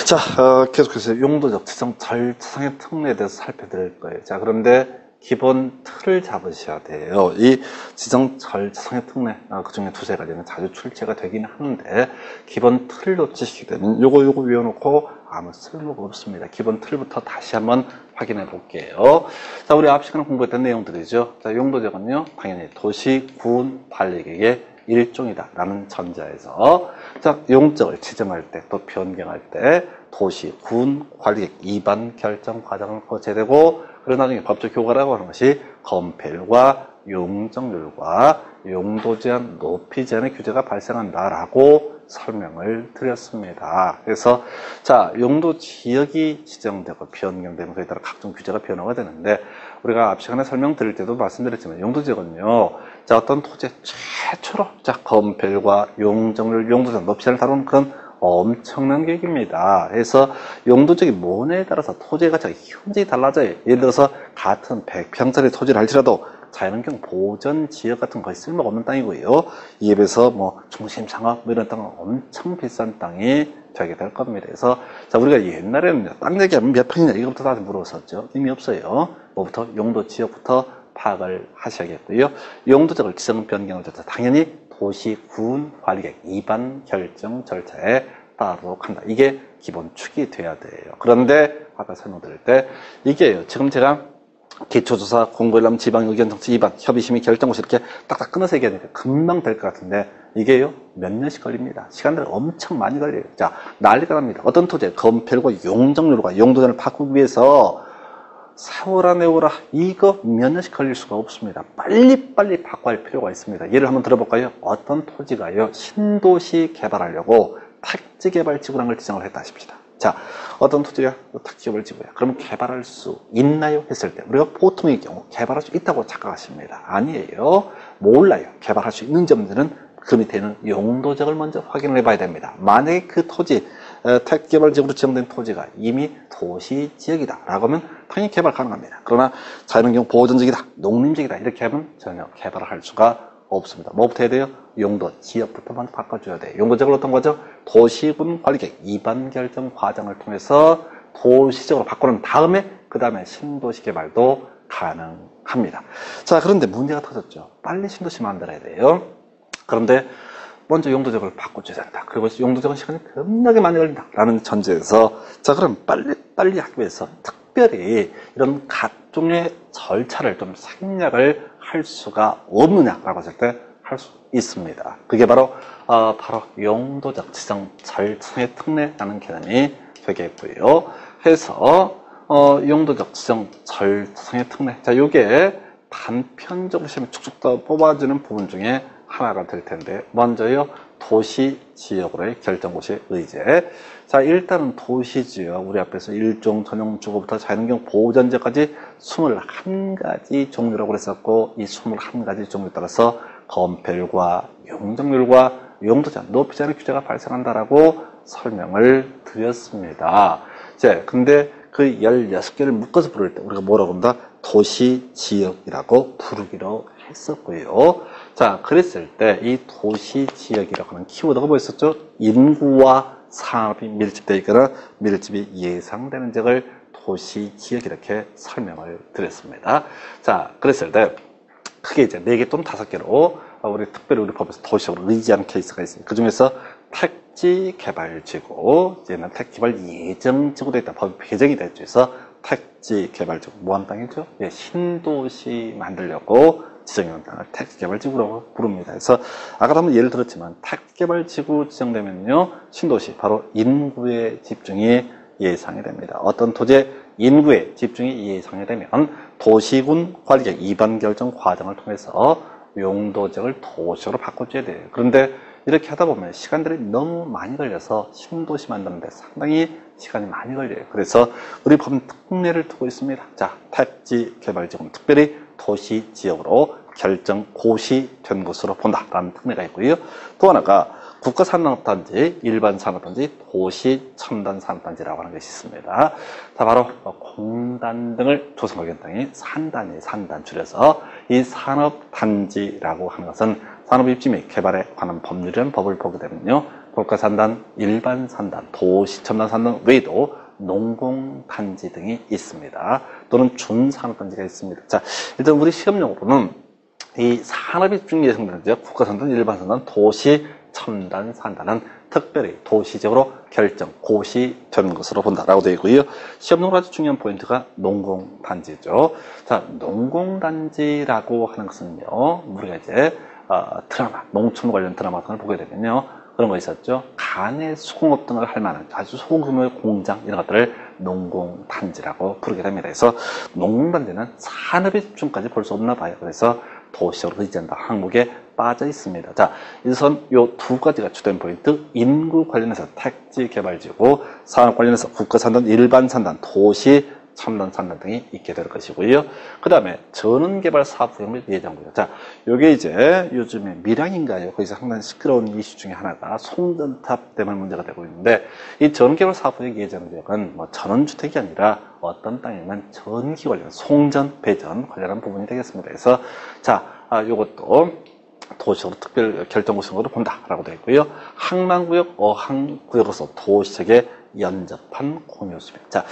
자, 계속해서 용도적 지정 절차상의 특례에 대해서 살펴드릴 거예요. 자, 그런데 기본 틀을 잡으셔야 돼요. 이 지정 절차상의 특례, 그 중에 두세 가지는 자주 출제가 되긴 하는데, 기본 틀을 놓치시게 되면 요거 외워놓고 아무 쓸모가 없습니다. 기본 틀부터 다시 한번 확인해 볼게요. 자, 우리 앞 시간에 공부했던 내용들이죠. 자, 용도적은요, 당연히 도시, 군, 관리객의 일종이다 라는 전제에서, 자, 용적을 지정할 때 또 변경할 때 도시, 군, 관리객 이반 결정 과정을 거쳐야 되고, 그리고 나중에 법적 효과라고 하는 것이 건폐율과 용적률과 용도 제한, 높이 제한의 규제가 발생한다라고 설명을 드렸습니다. 그래서 자, 용도 지역이 지정되고 변경되면 그에 따라 각종 규제가 변화가 되는데, 우리가 앞 시간에 설명드릴 때도 말씀드렸지만 용도 지역은요, 자, 어떤 토지의 최초로 자, 건폐율과 용적률, 용도 제한, 높이 제한을 다루는 그런 엄청난 계획입니다. 그래서 용도적이 뭐냐에 따라서 토지의 가치가 현저히 달라져요. 예를 들어서 같은 100평짜리 토지를 할지라도 자연환경 보전 지역 같은 거의 쓸모가 없는 땅이고요. 이에 비해서 뭐 중심 상업 이런 땅은 엄청 비싼 땅이 되게 될 겁니다. 그래서 자, 우리가 옛날에는 땅 얘기하면 몇 평이냐 이것부터 다들 물어봤었죠. 의미 없어요. 뭐부터 용도 지역부터 파악을 하셔야겠고요. 용도적을 지정 변경을 해서 당연히 도시, 군, 관리객 이반 결정 절차에 따르도록 한다. 이게 기본 축이 돼야 돼요. 그런데 아까 설명드릴 때 이게요, 지금 제가 기초조사, 공고일람, 지방의견정치 이반, 협의심의 결정고시 이렇게 딱딱 끊어서 얘기하니까 금방 될 것 같은데, 이게요, 몇 년씩 걸립니다. 시간들이 엄청 많이 걸려요. 자, 난리가 납니다. 어떤 토지의 건폐율과 용적률과 용도전을 바꾸기 위해서 세워라 내워라, 이거 몇 년씩 걸릴 수가 없습니다. 빨리빨리 바꿔야 할 필요가 있습니다. 예를 한번 들어볼까요? 어떤 토지가요, 신도시 개발하려고 택지개발지구라는 걸 지정을 했다 하십시다. 자, 어떤 토지가 택지개발지구야. 그러면 개발할 수 있나요? 했을 때 우리가 보통의 경우 개발할 수 있다고 착각하십니다. 아니에요. 몰라요. 개발할 수 있는지 없는지는 그 밑에 있는 용도적을 먼저 확인을 해봐야 됩니다. 만약에 그 토지, 택지개발지구로 지정된 토지가 이미 도시지역이다 라고 하면 당연히 개발 가능합니다. 그러나 자연환경 보전지역이다, 농림지역이다 이렇게 하면 전혀 개발을 할 수가 없습니다. 뭐부터 해야 돼요? 용도 지역부터 먼저 바꿔줘야 돼요. 용도적을 어떤 거죠? 도시군 관리객 이반 결정 과정을 통해서 도시적으로 바꾸는 다음에 그 다음에 신도시 개발도 가능합니다. 자, 그런데 문제가 터졌죠. 빨리 신도시 만들어야 돼요. 그런데 먼저 용도적을 바꿔줘야 된다. 그리고 용도적은 시간이 겁나게 많이 걸린다 라는 전제에서, 자, 그럼 빨리 하기 위해서 특별히 이런 각종의 절차를 좀 생략을 할 수가 없느냐라고 했을 때 할 수 있습니다. 그게 바로 용도적 지정 절차의 특례라는 개념이 되겠고요. 해서 용도적 지정 절차의 특례, 자, 요게 단편적으로 시험에 쭉쭉 더 뽑아지는 부분 중에 하나가 될 텐데, 먼저요, 도시지역으로의 결정고시 의제. 자, 일단은 도시지역, 우리 앞에서 일종 전용주거부터 자연환경 보전지역까지 21가지 종류라고 그랬었고, 이 21가지 종류에 따라서 건폐율과 용적률과 용도 제한, 높이 제한의 규제가 발생한다라고 설명을 드렸습니다. 자, 근데 그 16개를 묶어서 부를 때 우리가 뭐라고 한다? 도시지역이라고 부르기로 했었고요. 자, 그랬을 때 이 도시지역이라고 하는 키워드가 뭐 있었죠? 인구와 산업이 밀집되어 있거나 밀집이 예상되는 지역을 도시지역 이렇게 설명을 드렸습니다. 자, 그랬을 때 크게 이제 4개 또는 5개로 우리 특별히 우리 법에서 도시적으로 의지하는 케이스가 있습니다. 그 중에서 택지개발지구, 이제는 택지개발 예정지구도 있다. 법이 개정이 됐죠. 그래서 택지개발지구, 뭐한 땅이죠? 예, 신도시 만들려고 지정해놓은 땅을 택지개발지구라고 부릅니다. 그래서 아까도 한번 예를 들었지만 택지개발지구 지정되면요, 신도시, 바로 인구의 집중이 예상이 됩니다. 어떤 토지의 인구의 집중이 예상이 되면 도시군 관리객 이반 결정 과정을 통해서 용도적을 도시로 바꿔줘야 돼요. 그런데 이렇게 하다 보면 시간들이 너무 많이 걸려서 신도시 만드는데 상당히 시간이 많이 걸려요. 그래서 우리 법은 특례를 두고 있습니다. 자, 택지개발지구는 특별히 도시지역으로 결정 고시된 것으로 본다라는 특례가 있고요. 또 하나가 국가산업단지, 일반산업단지, 도시첨단산업단지라고 하는 것이 있습니다. 다 바로 공단 등을 조성하기 땅이 산단이 산단 줄여서 이 산업단지라고 하는 것은 산업입지 및 개발에 관한 법률이라는 법을 보게 되면요, 국가산단, 일반산단, 도시첨단산단 외에도 농공단지 등이 있습니다. 또는 준산업단지가 있습니다. 자, 일단 우리 시험용으로는 이 산업이 집중 예상되는 지역, 국가산단, 일반산단, 도시첨단산단은 특별히 도시적으로 결정, 고시되는 것으로 본다라고 되어 있고요. 시험용으로 아주 중요한 포인트가 농공단지죠. 자, 농공단지라고 하는 것은요, 우리가 이제 드라마, 농촌 관련 드라마 등을 보게 되면요, 그런 거 있었죠. 간의 수공업 등을 할 만한 아주 소규모의 공장 이런 것들을 농공단지라고 부르게 됩니다. 그래서 농공단지는 산업의 집중까지 볼 수 없나 봐요. 그래서 도시적으로 의지한다 항목에 빠져 있습니다. 자, 우선 요 두 가지가 주된 포인트, 인구 관련해서 택지 개발지구, 산업 관련해서 국가산단, 일반산단, 도시 첨단산단 등이 있게 될 것이고요. 그 다음에 전원개발 사업구역 및 예정구역. 자, 요게 이제 요즘에 밀양인가요? 거기서 상당히 시끄러운 이슈 중에 하나가 송전탑 때문에 문제가 되고 있는데, 이 전원개발 사업구역 예정구역은 뭐 전원주택이 아니라 어떤 땅이면 전기 관련, 송전, 배전 관련한 부분이 되겠습니다. 그래서 자, 요것도 도시적으로 특별 결정구역으로 본다라고 되어 있고요. 항만구역, 어항구역으로서 도시적의 연접한 공유수입니다. 자,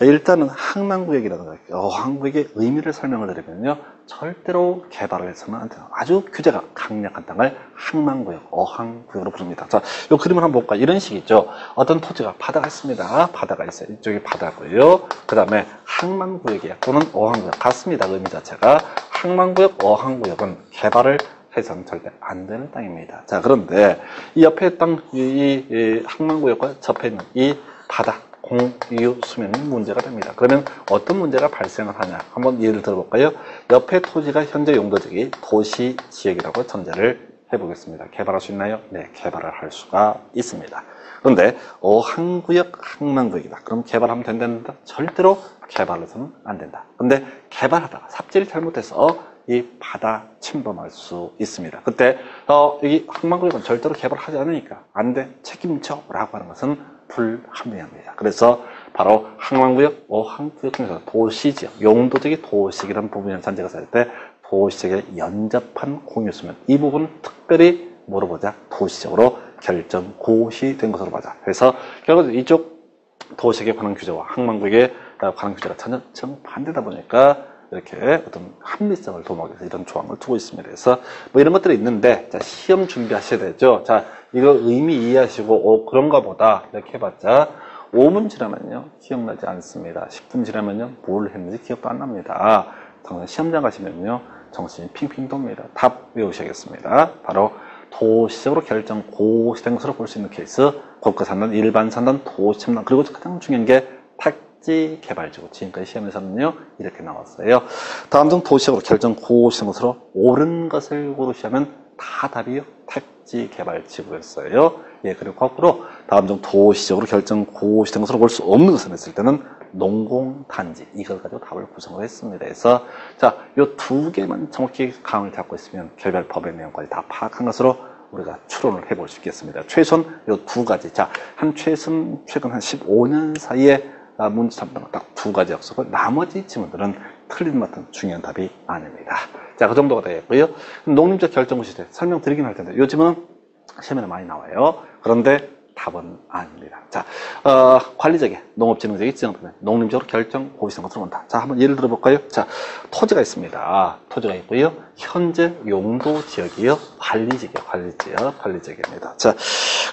일단은 항만구역이라든가 어항구역의 의미를 설명을 드리면요, 절대로 개발을 해서는 안 돼요. 아주 규제가 강력한 땅을 항만구역, 어항구역으로 부릅니다. 자, 이 그림을 한번 볼까요? 이런 식이죠. 어떤 토지가 바다가 있습니다. 바다가 있어요. 이쪽이 바다고요. 그 다음에 항만구역이야 또는 어항구역 같습니다. 의미 자체가. 항만구역, 어항구역은 개발을 해서는 절대 안 되는 땅입니다. 자, 그런데 이 옆에 땅, 이 항만구역과 접해 있는 이 바다, 공유 수면이 문제가 됩니다. 그러면 어떤 문제가 발생을 하냐? 한번 예를 들어볼까요? 옆에 토지가 현재 용도지역이 도시 지역이라고 전제를 해보겠습니다. 개발할 수 있나요? 네, 개발을 할 수가 있습니다. 그런데 어항구역, 항만구역이다. 그럼 개발하면 된다? 절대로 개발해서는 안 된다. 근데 개발하다가 삽질을 잘못해서 이 바다 침범할 수 있습니다. 그때 이 항만구역은 절대로 개발하지 않으니까 안 돼, 책임져 라고 하는 것은 불합리합니다. 그래서 바로 항만구역, 어항구역 중에서 도시지역, 용도적인 도시지역이라는 부분을 전제가 될 때 도시지역에 연접한 공유수면 이 부분 특별히 물어보자 도시적으로 결정 고시된 것으로 보자. 그래서 결국 이쪽 도시지역에 관한 규제와 항만구역에 관한 규제가 전혀 정반대다 보니까 이렇게 어떤 합리성을 도모하기 위해서 이런 조항을 두고 있습니다. 그래서 뭐 이런 것들이 있는데, 자, 시험 준비하셔야 되죠. 자, 이거 의미 이해하시고 그런가 보다 이렇게 해봤자 5분 지나면요 기억나지 않습니다. 10분 지나면요 뭘 했는지 기억도 안 납니다. 시험장 가시면요 정신이 핑핑 돕니다. 답 외우셔야겠습니다. 바로 도시적으로 결정 고시된 것으로 볼 수 있는 케이스, 국가산단, 일반산단, 도시첨단, 그리고 가장 중요한 게 택지 개발지구. 지금까지 시험에서는요 이렇게 나왔어요. 다음 중 도시적으로 결정 고시된 것으로 옳은 것을 고르시면 다 답이요 택지 개발지구였어요. 예, 그리고 거꾸로 다음 중 도시적으로 결정 고시된 것으로 볼 수 없는 것을 했을 때는 농공단지, 이걸 가지고 답을 구성을 했습니다. 그래서 자, 요 두 개만 정확히 감을 잡고 있으면 개별 법의 내용까지 다 파악한 것으로 우리가 추론을 해볼 수 있겠습니다. 최소한 요 두 가지, 자, 최근 한 15년 사이에 문제 잡던 딱 두 가지 약속을, 나머지 지문들은 틀린 것 같은 중요한 답이 아닙니다. 자, 그 정도가 되겠고요. 농림적 결정구 시대 설명드리긴 할 텐데 요즘은 시험에는 많이 나와요. 그런데 답은 아닙니다. 자, 관리적인 농업진흥적인 지정되는 농림적으로 결정 고시된 것으로 본다. 자, 한번 예를 들어볼까요? 자, 토지가 있습니다. 토지가 있고요. 현재 용도 지역이요. 관리지역입니다. 자,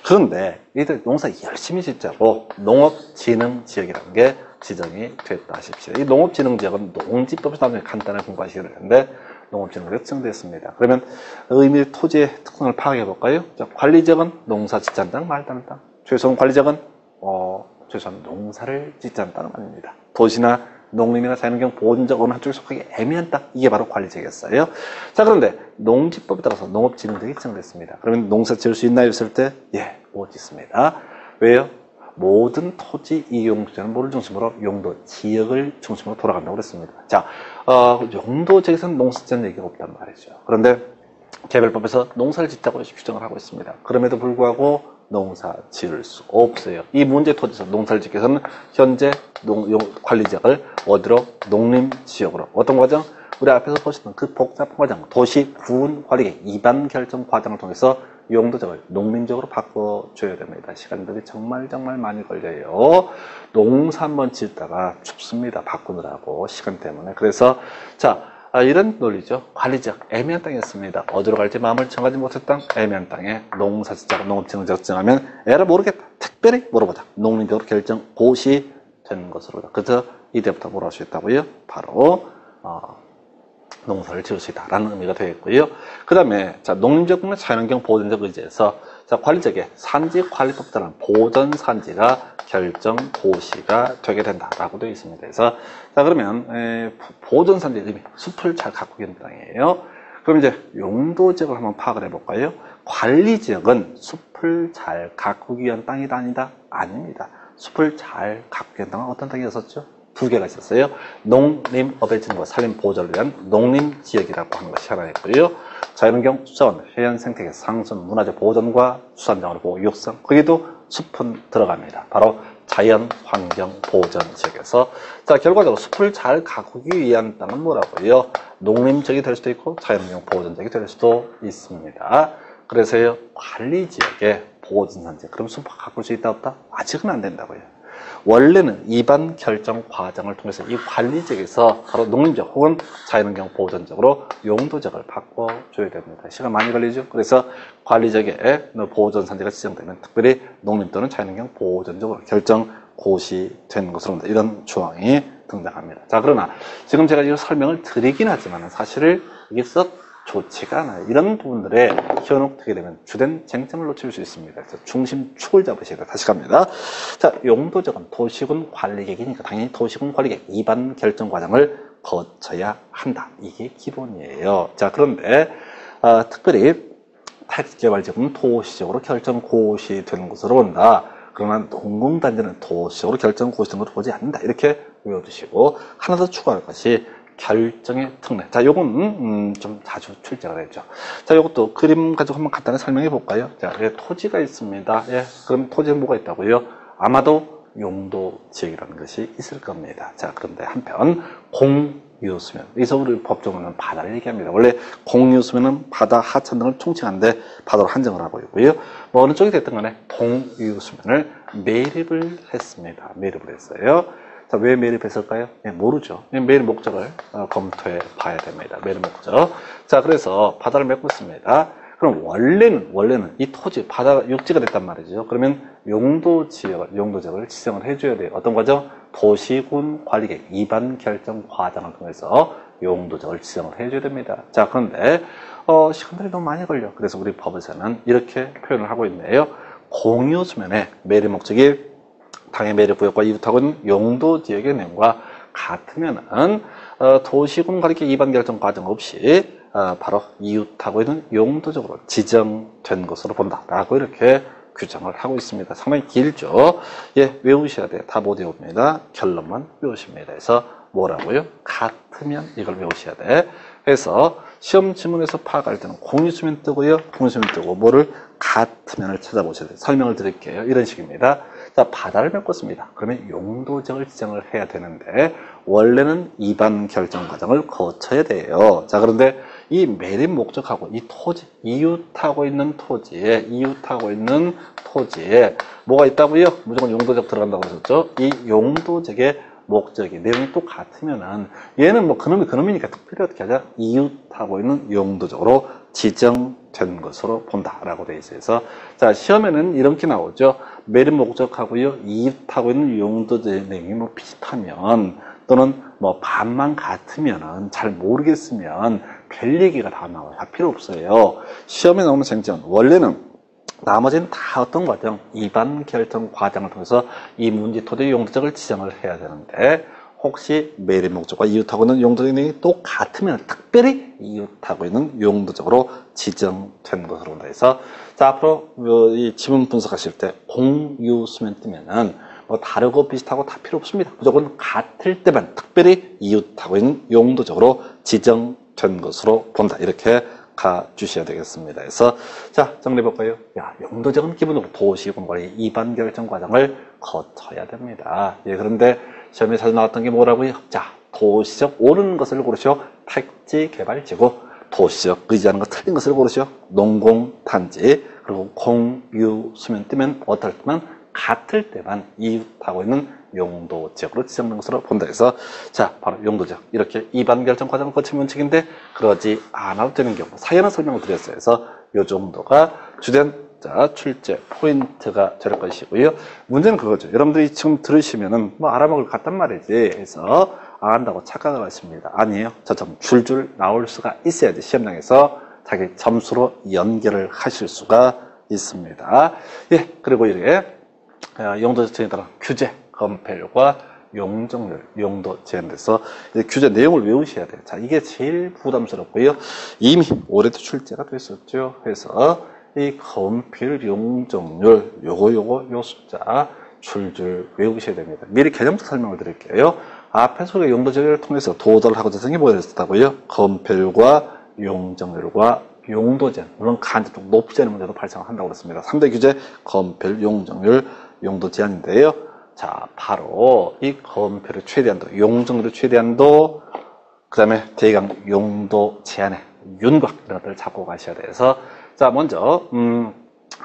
그런데 이들 농사 열심히 짓자고 농업진흥지역이라는 게 지정이 됐다 하십시오. 이 농업진흥지역은 농지법에서 나중에 간단하게 공부하시게 될 텐데 농업진흥으로 지정되었습니다. 그러면 의미 토지의 특성을 파악해 볼까요? 자, 관리지역은 농사 짓지 않는 땅, 말 따는 땅. 최소한 관리지역은 최소한 농사를 짓지 않는 땅은 아닙니다. 도시나 농림이나 자연환경 보존적 어느 한쪽에 속하기 애매한 땅, 이게 바로 관리지역이었어요. 자, 그런데 농지법에 따라서 농업진흥지역이 지정됐습니다. 그러면 농사 지을 수 있나요? 했을 때 예, 못 짓습니다. 왜요? 모든 토지 이용주제는 뭐를 중심으로? 용도, 지역을 중심으로 돌아간다고 그랬습니다. 자, 용도 지역에서는 농사 짓는 얘기가 없단 말이죠. 그런데 개별법에서 농사를 짓자고 규정을 하고 있습니다. 그럼에도 불구하고 농사 지을 수 없어요. 이 문제 토지에서 농사를 짓기 위해서는 현재 관리지역을 어디로? 농림지역으로. 어떤 과정? 우리 앞에서 보셨던 그 복잡한 과정, 도시 구분 관리계 이반 결정 과정을 통해서 용도적을 농림적으로 바꿔줘야 됩니다. 시간들이 정말 많이 걸려요. 농사 한번 짓다가 춥습니다. 바꾸느라고 시간 때문에. 그래서 자, 이런 논리죠. 관리지역 애매한 땅이었습니다. 어디로 갈지 마음을 정하지 못했던 애매한 땅에 농사 짓자고 농업지역을 결정하면 에라 모르겠다. 특별히 물어보자. 농림적으로 결정 고시 된 것으로. 그래서 이때부터 뭐라 할 수 있다고요? 바로 농사를 지을 수 있다라는 의미가 되겠고요. 그 다음에 자 농림적과 자연환경 보존적 의지에서 자 관리적의 산지관리법 따른 보전산지가 결정 고시가 되게 된다라고 되어 있습니다. 그래서 자 그러면 보전산지의 의미, 숲을 잘 가꾸기 위한 땅이에요. 그럼 이제 용도지역을 한번 파악을 해볼까요? 관리지역은 숲을 잘 가꾸기 위한 땅이다 아니다? 아닙니다. 숲을 잘 가꾸기 위한 땅은 어떤 땅이었었죠? 두 개가 있었어요. 농림업의 진보와 산림 보존을 위한 농림지역이라고 하는 것이 하나 있고요. 자연환경 수자원, 해양 생태계 상순 문화재 보존과 수산장으로 보호 육성, 거기도 숲은 들어갑니다. 바로 자연환경 보존 지역에서 자 결과적으로 숲을 잘 가꾸기 위한 땅은 뭐라고요? 농림지역이 될 수도 있고 자연환경 보존지역이 될 수도 있습니다. 그래서요 관리지역에 보존산지, 그럼 숲을 가꿀 수 있다 없다? 아직은 안 된다고요. 원래는 이반 결정 과정을 통해서 이 관리지역에서 바로 농림지역 혹은 자연환경 보존지역으로 용도지역을 바꿔줘야 됩니다. 시간 많이 걸리죠. 그래서 관리지역에 보존산지가 지정되면 특별히 농림 또는 자연환경 보존지역으로 결정 고시된 것으로 이런 조항이 등장합니다. 자 그러나 지금 제가 이 설명을 드리긴 하지만 사실 이게 썩 좋지가 않아요. 이런 부분들에 현혹되게 되면 주된 쟁점을 놓칠 수 있습니다. 그래서 중심축을 잡으셔야 돼요. 다시 갑니다. 자, 용도지역은 도시군 관리객이니까 당연히 도시군 관리객 이반 결정 과정을 거쳐야 한다. 이게 기본이에요. 자, 그런데 특별히 택지개발지역은 도시적으로 결정 고시되는 것으로 본다. 그러나 농공단지는 도시적으로 결정 고시되는 것으로 보지 않는다. 이렇게 외워두시고 하나 더 추가할 것이 결정의 특례. 자, 요건 좀 자주 출제가 되죠. 자, 요것도 그림 가지고 한번 간단히 설명해 볼까요? 자, 토지가 있습니다. 예, 그럼 토지에 뭐가 있다고요? 아마도 용도 지역이라는 것이 있을 겁니다. 자, 그런데 한편 공유수면, 여기서 우리 법적으로는 바다를 얘기합니다. 원래 공유수면은 바다 하천 등을 총칭하는데 바다로 한정을 하고 있고요. 뭐 어느 쪽이 됐든 간에 공유수면을 매립을 했습니다. 매립을 했어요. 자, 왜 매립했을까요? 네, 모르죠. 매립 목적을 검토해 봐야 됩니다. 매립 목적. 자, 그래서 바다를 맺고 있습니다. 그럼 원래는 이 토지, 바다가 육지가 됐단 말이죠. 그러면 용도지역을 지정을 해줘야 돼요. 어떤 과정? 도시군 관리객 이반 결정 과정을 통해서 용도지역을 지정을 해줘야 됩니다. 자, 그런데 시간들이 너무 많이 걸려. 그래서 우리 법에서는 이렇게 표현을 하고 있네요. 공유수면의 매립 목적이 당해 매립 구역과 이웃하고 있는 용도지역의 내용과 같으면은 도시군 관리객 이반 결정 과정 없이 바로 이웃하고 있는 용도적으로 지정된 것으로 본다라고 이렇게 규정을 하고 있습니다. 상당히 길죠. 예, 외우셔야 돼요. 다 못 외웁니다. 결론만 외우십니다. 그래서 뭐라고요? 같으면 이걸 외우셔야 돼. 그래서 시험 지문에서 파악할 때는 공유수면 뜨고요. 공유수면 뜨고 뭐를 같으면을 찾아보셔야 돼요. 설명을 드릴게요. 이런 식입니다. 자, 바다를 메꿨습니다. 그러면 용도지역을 지정을 해야 되는데 원래는 이반 결정 과정을 거쳐야 돼요. 자, 그런데 이 매립 목적하고 이 토지, 이웃하고 있는 토지에 뭐가 있다고요? 무조건 용도지역 들어간다고 그러셨죠? 이 용도지역의 목적이 내용이 똑같으면은 얘는 뭐 그놈이니까 특별히 어떻게 하자? 이웃하고 있는 용도적으로 지정된 것으로 본다라고 되어 있어서 자, 시험에는 이렇게 나오죠. 매립 목적하고요, 이웃하고 있는 용도적 내용이 뭐 비슷하면 또는 뭐 반만 같으면은 잘 모르겠으면 별 얘기가 다 나와요. 다 필요 없어요. 시험에 나오는 쟁점 원래는 나머지는 다 어떤 과정? 이반 결정 과정을 통해서 이 문제 토지 용도적을 지정을 해야 되는데 혹시 매립 목적과 이웃하고 있는 용도적 내용이 똑같으면 특별히 이웃하고 있는 용도적으로 지정된 것으로 해서 자, 앞으로 이 지문 분석하실 때 공유수면 뜨면은 뭐 다르고 비슷하고 다 필요 없습니다. 무조건 같을 때만 특별히 이웃하고 있는 용도적으로 지정된 것으로 본다. 이렇게 가주셔야 되겠습니다. 그래서 자, 정리해볼까요? 용도적은 기본적으로 도시 공부의 2반 결정 과정을 거쳐야 됩니다. 예, 그런데 시험에 자주 나왔던 게 뭐라고요? 자, 도시적 옳은 것을 고르시오. 택지 개발지구. 도시적 의지하는 거 틀린 것을 고르시오. 농공단지. 그리고 공유 수면 뜨면 어떨 때만 같을 때만 이웃하고 있는 용도 지역으로 지정된 것으로 본다 해서 자, 바로 용도 지역. 이렇게 2반 결정 과정을 거치는 원칙인데 그러지 않아도 되는 경우 사연을 설명을 드렸어요. 그래서 이 정도가 주된 출제 포인트가 될 것이고요. 문제는 그거죠. 여러분들이 지금 들으시면은 뭐 알아먹을 것 같단 말이지. 해서 안 한다고 착각을 하십니다. 아니에요. 저처럼 줄줄 나올 수가 있어야지 시험장에서 자기 점수로 연결을 하실 수가 있습니다. 예, 그리고 이렇게 용도 지정에 따른 규제, 검별과 용적률, 용도 제한돼서 규제 내용을 외우셔야 돼요. 자, 이게 제일 부담스럽고요. 이미 올해도 출제가 됐었죠. 그래서 이 검별, 용적률, 요 숫자 줄줄 외우셔야 됩니다. 미리 개념적 설명을 드릴게요. 앞에서 우리가 용도 제외를 통해서 도달을 하고자 생긴 게 뭐였다고요? 검별과 용적률과 용도 제한, 물론 간접적 높지 않은 문제도 발생한다고 그랬습니다. 3대 규제, 검별, 용적률, 용도 제한인데요. 자, 바로 이 검별의 최대한도, 용적률의 최대한도, 그 다음에 대강 용도 제한의 윤곽, 이런 것들을 잡고 가셔야 돼서, 자, 먼저,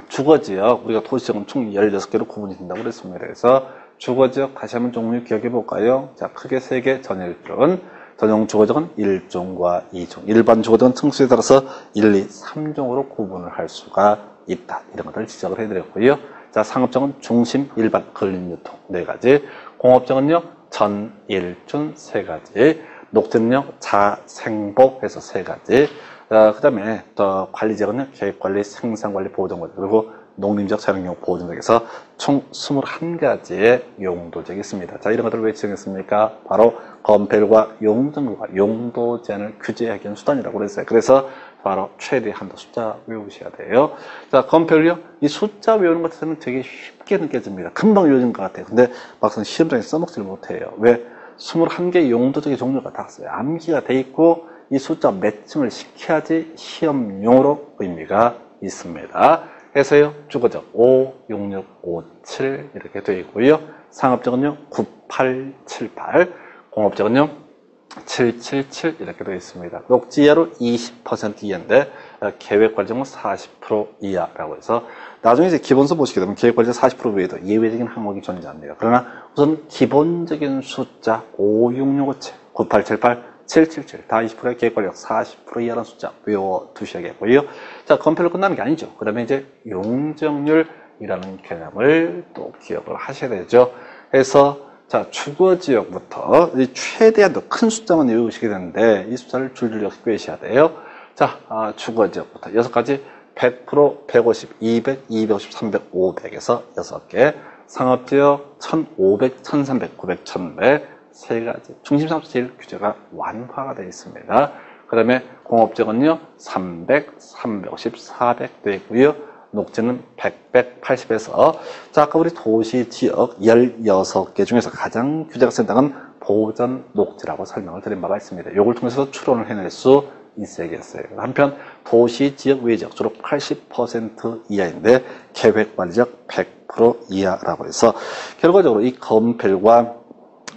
주거지역, 우리가 도시지역은 총 16개로 구분이 된다고 그랬습니다. 그래서 주거지역 다시 한번 종류 기억해 볼까요? 자, 크게 3개 전일들은 전용 주거지역은 1종과 2종, 일반 주거지역은 층수에 따라서 1, 2, 3종으로 구분을 할 수가 있다. 이런 것들을 지적을 해드렸고요. 자, 상업적은 중심, 일반, 근린유통 4가지, 공업적은요 전, 일, 준 3가지, 녹지는요 자, 생복 해서 3가지, 그 다음에 또 관리지역은요 계획관리, 생산관리, 보존관리, 그리고 농림지역, 자연환경 보존지역에서 총 21가지의 용도지역이 있습니다. 자, 이런 것들을 왜 지정했습니까? 바로 검별과 용적률과 용도 제한을 규제하기 위한 수단이라고 그랬어요. 그래서 바로 최대 한도 숫자 외우셔야 돼요. 자, 검별요. 이 숫자 외우는 것 자체는 되게 쉽게 느껴집니다. 금방 외워진 것 같아요. 근데 막상 시험장에 써먹지를 못해요. 왜? 21개의 용도적인 종류가 다 써요. 암기가 돼 있고 이 숫자 매칭을 시켜야지 시험용으로 의미가 있습니다. 해서요, 주거적 5, 6, 6, 5, 7 이렇게 되어 있고요. 상업적은요 9, 8, 7, 8, 공업적은요 7, 7, 7 이렇게 되어 있습니다. 녹지 이하로 20% 이하인데 계획관리적은 40% 이하라고 해서 나중에 이제 기본서 보시게 되면 계획관리 40% 외에도 예외적인 항목이 존재합니다. 그러나 우선 기본적인 숫자 5, 6, 6, 5, 7, 9, 8, 7, 8, 777, 다 20%의 계획관리력 40% 이하라는 숫자 외워두셔야겠고요. 자, 검표로 끝나는 게 아니죠. 그 다음에 이제 용적률이라는 개념을 또 기억을 하셔야 되죠. 그래서 자, 주거지역부터 최대한도 큰 숫자만 외우시게 되는데 이 숫자를 줄줄 역시 꿰셔야 돼요. 자, 주거지역부터 6가지 100%, 150, 200, 250, 300, 500에서 6개, 상업지역 1500, 1300, 900, 1100 3가지 중심상업지 제일 규제가 완화가 되어 있습니다. 그 다음에 공업지역은요 300, 350, 400 되어 있고요. 녹지는 100, 180에서 자, 아까 우리 도시지역 16개 중에서 가장 규제가 센 땅은 보전 녹지라고 설명을 드린 바가 있습니다. 이걸 통해서 추론을 해낼 수 있어야겠어요. 한편 도시지역 외지역 주로 80% 이하인데 계획관리지역 100% 이하라고 해서 결과적으로 이 검별과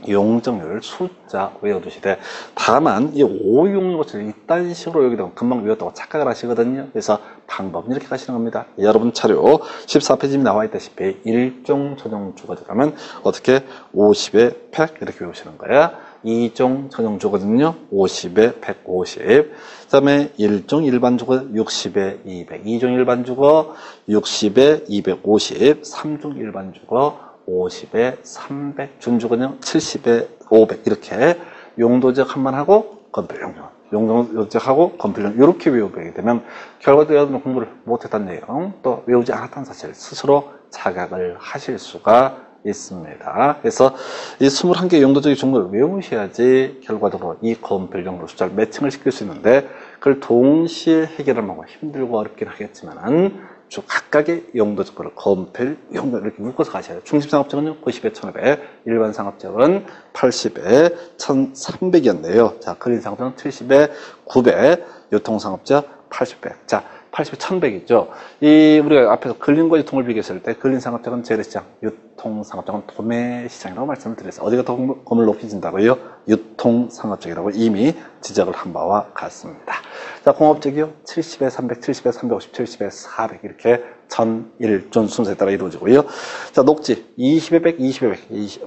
용적률 숫자 외워두시되 다만 이 5, 6, 6을 이딴 식으로 여기다 금방 외웠다고 착각을 하시거든요. 그래서 방법은 이렇게 가시는 겁니다. 여러분 차례로 14페이지에 나와 있다시피 일종 전용 주거지라면 어떻게 50에 100 이렇게 외우시는 거야. 2종 전용 주거지는요 50에 150, 그 다음에 1종 일반 주거 60에 200, 2종 일반 주거 60에 250, 3종 일반 주거 50에 300, 준주거는 70에 500 이렇게 용도적 한번 하고 검별용, 용도적하고 검별용 이렇게 외우게 되면 결과도 여러분 공부를 못했다는 내용 또 외우지 않았다는 사실 스스로 자각을 하실 수가 있습니다. 그래서 이 21개 용도적인 종류를 외우셔야지 결과적으로 이 검별용도 숫자를 매칭을 시킬 수 있는데 그걸 동시에 해결하면 힘들고 어렵긴 하겠지만은 각각의 용도적 거를 검별, 용도 이렇게 묶어서 가셔야 돼요. 중심상업적은요 90에 1500, 일반 상업적은 80에 1300이었네요. 자, 근린상업적은 70에 900, 유통상업적 80, 100. 자, 80에 1100이죠. 이, 우리가 앞에서 근린과 유통을 비교했을 때, 근린상업적은 재래시장, 유통상업적은 도매시장이라고 말씀을 드렸어요. 어디가 더 건물 높이진다고요? 유통상업적이라고 이미 지적을 한 바와 같습니다. 자, 공업적이요. 70에 300, 70에 350, 70에 400. 이렇게 1001존 순서에 따라 이루어지고요. 자, 녹지. 20에 100, 20에 100. 20.